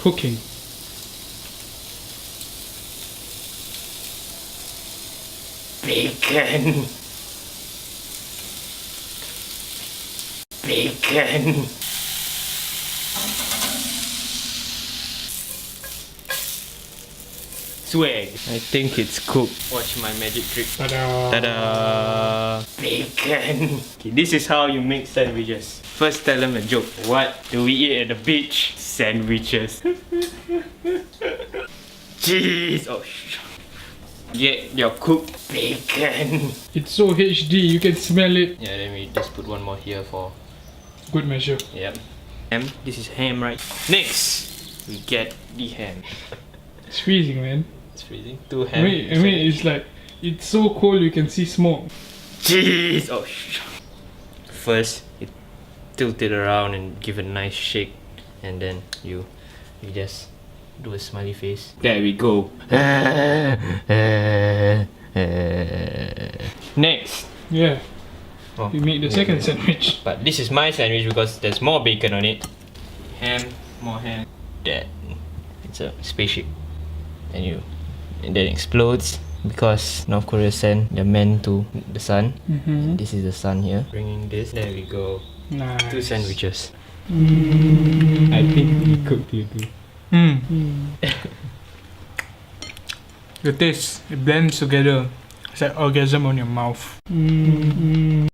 cooking. Bacon. Bacon. Swag. I think it's cooked. Watch my magic trick. Ta-da! Ta-da! Bacon. Okay, this is how you make sandwiches. First, tell them a joke. What do we eat at the beach? Sandwiches. Cheese. Oh, get your cooked bacon. It's so HD, you can smell it. Yeah, then we just put one more here for. Good measure. Yep. Ham. This is ham, right? Next, we get the ham. It's freezing, man. It's freezing. Two I ham. mean, it's like, it's so cold you can see smoke. Cheese. Oh, first, you tilt it around and give it a nice shake, and then you just do a smiley face. There we go. Next. Yeah. Oh, You make the second sandwich. but this is my sandwich because there's more bacon on it. Ham, more ham. That it's a spaceship, and then explodes because North Korea sent their men to the sun. Mm-hmm. This is the sun here. Bringing this. There we go. Nice. 2 sandwiches. Mm. I think we cooked you too. The taste, it blends together. It's like orgasm on your mouth.